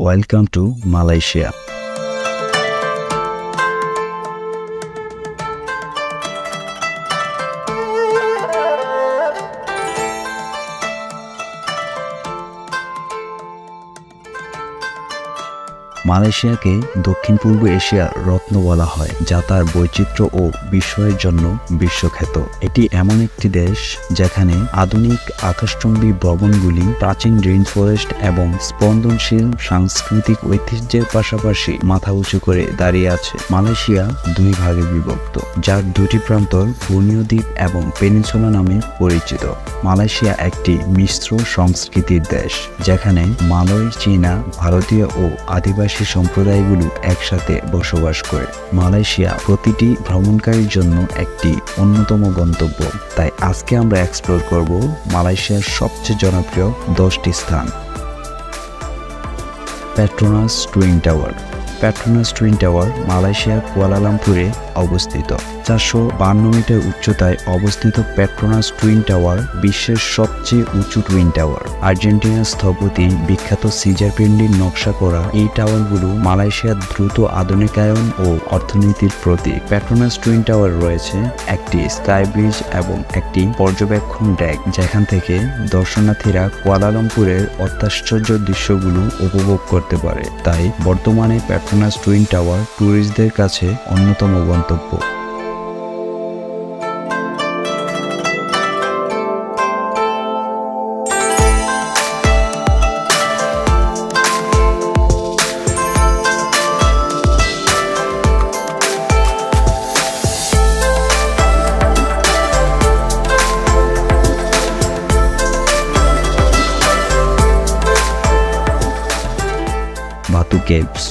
Welcome to Malaysia. মালয়েশিয়াকে দক্ষিণ পূর্ব এশিয়ার রত্ন বলা হয়, যা তার বৈচিত্র্য ও বিস্ময়ের জন্য বিশ্বখ্যাত। এটি এমন একটি দেশ যেখানে আধুনিক আকাশচুম্বী ভবনগুলি, প্রাচীন রেইন ফরেস্ট এবং স্পন্দনশীল সাংস্কৃতিক ঐতিহ্যের পাশাপাশি মাথা উঁচু করে দাঁড়িয়ে আছে। মালয়েশিয়া দুই ভাগে বিভক্ত, যার দুটি প্রান্তর বোর্নিও দ্বীপ এবং পেনিনসুলা নামে পরিচিত। মালয়েশিয়া একটি মিশ্র সংস্কৃতির দেশ, যেখানে মালয়, চীনা, ভারতীয় ও আদিবাসী সম্প্রদায়গুলো একসাথে বসবাস করে। মালয়েশিয়া প্রতিটি ভ্রমণকারীর জন্য একটি অন্যতম গন্তব্য। তাই আজকে আমরা এক্সপ্লোর করব মালয়েশিয়ার সবচেয়ে জনপ্রিয় 10টি স্থান। Petronas twin tower. Petronas twin tower মালয়েশিয়ার কুয়ালালামপুরে অবস্থিত। 452 মিটার উচ্চতায় অবস্থিত পেট্রোনাস টুইন টাওয়ার বিশ্বের সবচেয়ে উঁচু টুইন টাওয়ার। আর্জেন্টিনার স্থপতি বিখ্যাত সিজার পিন্ডির নকশা করা এই টাওয়ারগুলো মালয়েশিয়ার দ্রুত আধুনিকায়ন ও অর্থনীতির প্রতীক। পেট্রোনাস টুইন টাওয়ার রয়েছে একটি স্কাই ব্রিজ এবং একটি পর্যবেক্ষণ ডেক, যেখান থেকে দর্শনার্থীরা কুয়ালালামপুরের অত্যাশ্চর্য দৃশ্যগুলো উপভোগ করতে পারে। তাই বর্তমানে পেট্রোনাস টুইন টাওয়ার ট্যুরিস্টদের কাছে অন্যতম গন্তব্য। বাতু কেভস।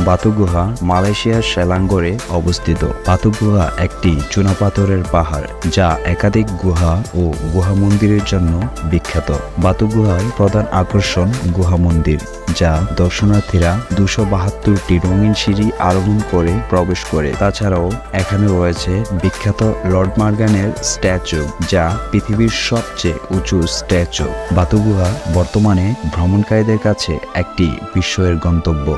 বাতু গুহা মালয়েশিয়ার সেলাঙ্গরে অবস্থিত। বাতু গুহা একটি চুনাপাথরের পাহাড়, যা একাধিক গুহা ও গুহা মন্দিরের জন্য বিখ্যাত। বাতু গুহার প্রধান আকর্ষণ গুহা মন্দির, যা দর্শনার্থীরা 272টি রঙিন সিঁড়ি আরোহণ করে প্রবেশ করে। তাছাড়াও এখানে রয়েছে বিখ্যাত লর্ড মর্গানের স্ট্যাচু, যা পৃথিবীর সবচেয়ে উঁচু স্ট্যাচু। বাতু গুহা বর্তমানে ভ্রমণকারীদের কাছে একটি বিস্ময়ের গন্তব্য।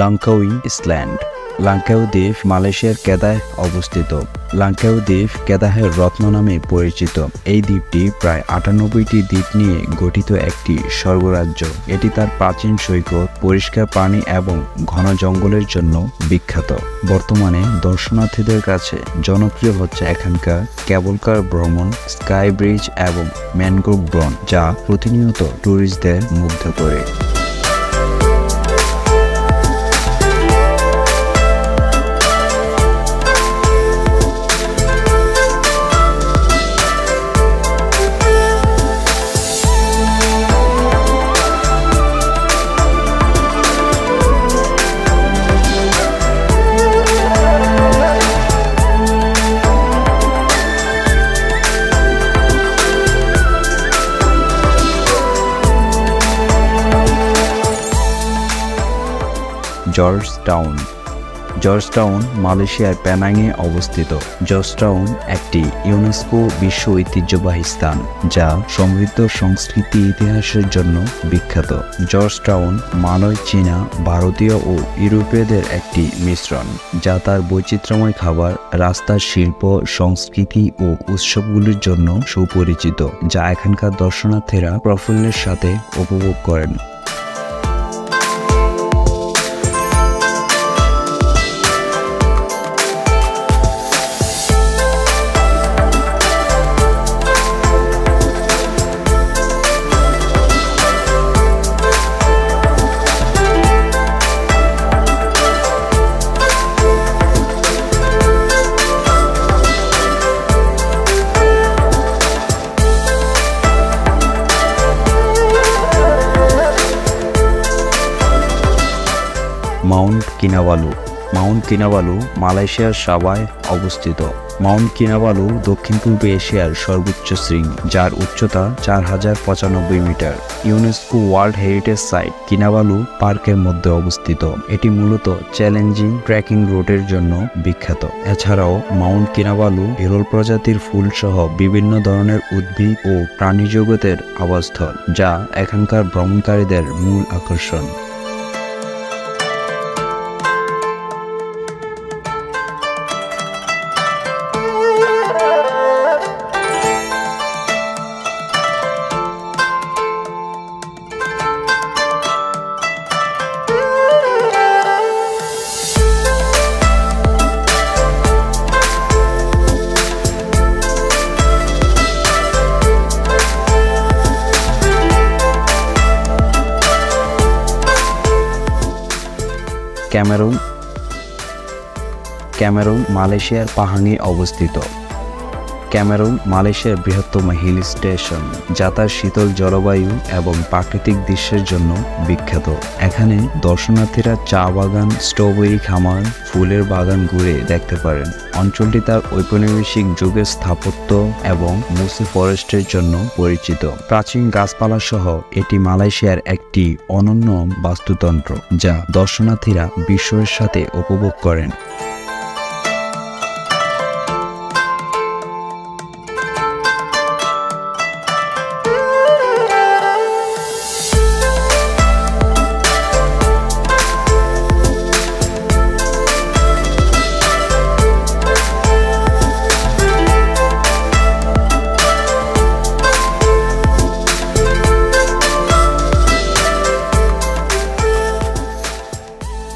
Langkawi island. লাংকাউ দ্বীপ মালয়েশিয়ার কেদায় অবস্থিত। লাংকাউ দ্বীপ কেদাহের রত্ন নামে পরিচিত। এই দ্বীপটি প্রায় 98টি দ্বীপ নিয়ে গঠিত একটি স্বর্গরাজ্য। এটি তার প্রাচীন সৈকত, পরিষ্কার পানি এবং ঘন জঙ্গলের জন্য বিখ্যাত। বর্তমানে দর্শনার্থীদের কাছে জনপ্রিয় হচ্ছে এখানকার কেবল কার ভ্রমণ, স্কাই ব্রিজ এবং ম্যানগ্রোভ বন, যা প্রতিনিয়ত ট্যুরিস্টদের মুগ্ধ করে। জর্জটাউন। জর্জটাউন মালয়েশিয়ার পেনাংয়ে অবস্থিত। জর্জটাউন একটি ইউনেস্কো বিশ্ব ঐতিহ্যবাহী স্থান, যা সমৃদ্ধ সংস্কৃতি ইতিহাসের জন্য বিখ্যাত। জর্জটাউন মালয়, চীনা, ভারতীয় ও ইউরোপীয়দের একটি মিশ্রণ, যা তার বৈচিত্র্যময় খাবার, রাস্তার শিল্প, সংস্কৃতি ও উৎসবগুলির জন্য সুপরিচিত, যা এখানকার দর্শনার্থীরা প্রফুল্লের সাথে উপভোগ করেন। মাউন্ট কিনাবালু। মাউন্ট কিনাবালু মালয়েশিয়ার সাবায় অবস্থিত। মাউন্ট কিনাবালু দক্ষিণ পূর্ব এশিয়ার সর্বোচ্চ শৃঙ্গ, যার উচ্চতা 4095 মিটার। UNESCO world heritage site Kinabalu পার্কের মধ্যে অবস্থিত। এটি মূলত চ্যালেঞ্জিং ট্রেকিং রুটের জন্য বিখ্যাত। এছাড়াও মাউন্ট কিনাবালু বিরল প্রজাতির ফুল সহ বিভিন্ন ধরনের উদ্ভিদ ও প্রাণী জগতের আবাসস্থল, যা এখানকার ভ্রমণকারীদের মূল আকর্ষণ। ক্যামেরুন। ক্যামেরুন মালয়েশিয়ার পাহাঙে অবস্থিত। ক্যামেরুন মালয়েশিয়ার বৃহত্তম হিল স্টেশন, যা তার শীতল জলবায়ু এবং প্রাকৃতিক দৃশ্যের জন্য বিখ্যাত। এখানে দর্শনার্থীরা চা বাগান, স্ট্রবেরি খামার, ফুলের বাগান ঘুরে দেখতে পারেন। অঞ্চলটি তার ঔপনিবেশিক যুগের স্থাপত্য এবং মুসি ফরেস্টের জন্য পরিচিত। প্রাচীন গাছপালা সহ এটি মালয়েশিয়ার একটি অনন্য বাস্তুতন্ত্র, যা দর্শনার্থীরা বিস্ময়ের সাথে উপভোগ করেন।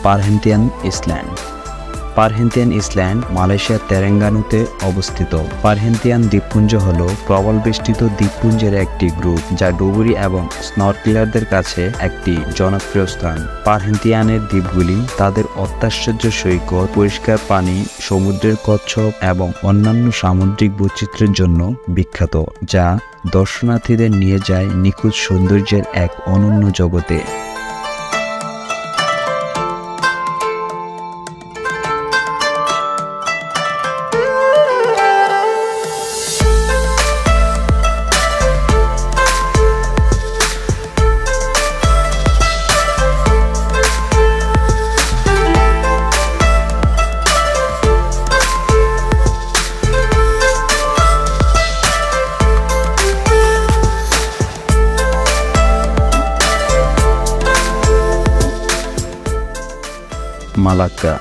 পারহেন্তিয়ান আইল্যান্ড। পারহেন্তিয়ান আইল্যান্ড মালয়েশিয়ার তেরেঙ্গানুতে অবস্থিত। পারহেন্তিয়ান দ্বীপপুঞ্জ হল প্রবল বেষ্টিত দ্বীপপুঞ্জের একটি গ্রুপ, যা ডুবুরি এবং স্নরকেলারদের কাছে একটি জনপ্রিয় স্থান। পারহেন্তিয়ানের দ্বীপগুলি তাদের অত্যাশ্চর্য সৈকত, পরিষ্কার পানি, সমুদ্রের কচ্ছপ এবং অন্যান্য সামুদ্রিক বৈচিত্র্যের জন্য বিখ্যাত, যা দর্শনার্থীদের নিয়ে যায় নিখুঁত সৌন্দর্যের এক অনন্য জগতে। মালাক্কা।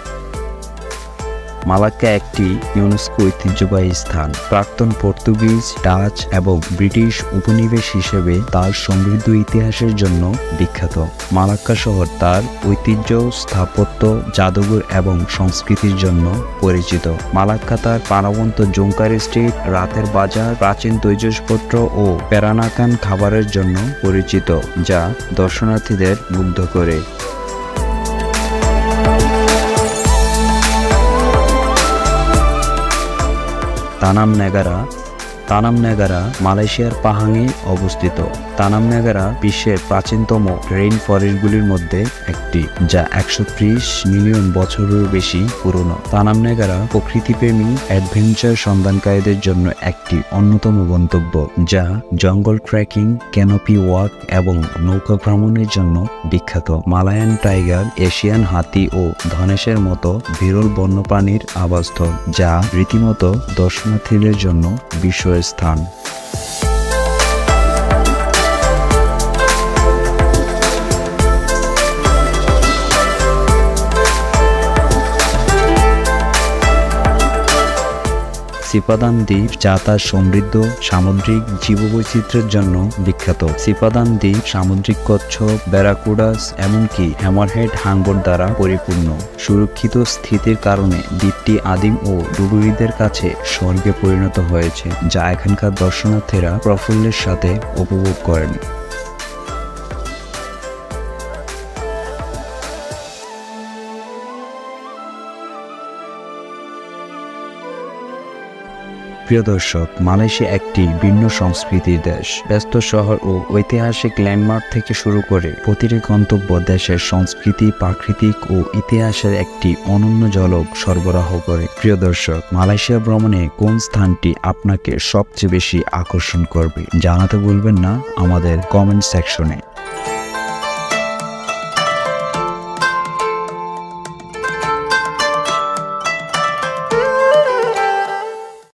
মালাক্কা একটি ইউনেস্কো ঐতিহ্যবাহী স্থান। প্রাক্তন পর্তুগিজ, ডাচ এবং ব্রিটিশ উপনিবেশ হিসেবে তার সমৃদ্ধ ইতিহাসের জন্য বিখ্যাত। মালাক্কা শহর তার ঐতিহ্য, স্থাপত্য, জাদুঘর এবং সংস্কৃতির জন্য পরিচিত। মালাক্কা তার প্রাণবন্ত জোংকারি স্ট্রিট, রাতের বাজার, প্রাচীন তৈজসপত্র ও পেরানাকান খাবারের জন্য পরিচিত, যা দর্শনার্থীদের মুগ্ধ করে। তানাম নেগারা। তানাম নেগারা মালয়েশিয়ার পাহাঙে অবস্থিত। তানাম নেগারা বিশ্বের প্রাচীনতম রেইন ফরেস্টগুলির মধ্যে একটি, যা 130 মিলিয়ন বছরের বেশি পুরনো। তানাম নেগারা প্রকৃতিপ্রেমী অ্যাডভেঞ্চার সন্ধানকারীদের জন্য একটি অন্যতম গন্তব্য, যা জঙ্গল ট্রেকিং, ক্যানোপি ওয়াক এবং নৌকা ভ্রমণের জন্য বিখ্যাত। মালায়ান টাইগার, এশিয়ান হাতি ও ধনেশের মতো বিরল বন্যপ্রাণীর আবাসস্থল, যা রীতিমতো দর্শনার্থীদের জন্য বিস্ময়ের স্থান। সিপাদান দ্বীপ, যা তার সমৃদ্ধ সামুদ্রিক জীববৈচিত্র্যের জন্য বিখ্যাত। সিপাদান দ্বীপ সামুদ্রিক কচ্ছপ, ব্যারাকুডাস এমনকি হ্যামারহেড হাঙ্গর দ্বারা পরিপূর্ণ। সুরক্ষিত স্থিতির কারণে দ্বীপটি আদিম ও ডুবুরিদের কাছে স্বর্গে পরিণত হয়েছে, যা এখানকার দর্শনার্থীরা প্রফুল্লের সাথে উপভোগ করেন। প্রিয় দর্শক, মালয়েশিয়া একটি ভিন্ন সংস্কৃতির দেশ। ব্যস্ত শহর ও ঐতিহাসিক ল্যান্ডমার্ক থেকে শুরু করে প্রতিটি গন্তব্য দেশের সংস্কৃতি, প্রাকৃতিক ও ইতিহাসের একটি অনন্য ঝলক সরবরাহ করে। প্রিয় দর্শক, মালয়েশিয়া ভ্রমণে কোন স্থানটি আপনাকে সবচেয়ে বেশি আকর্ষণ করবে জানাতে ভুলবেন না আমাদের কমেন্ট সেকশনে।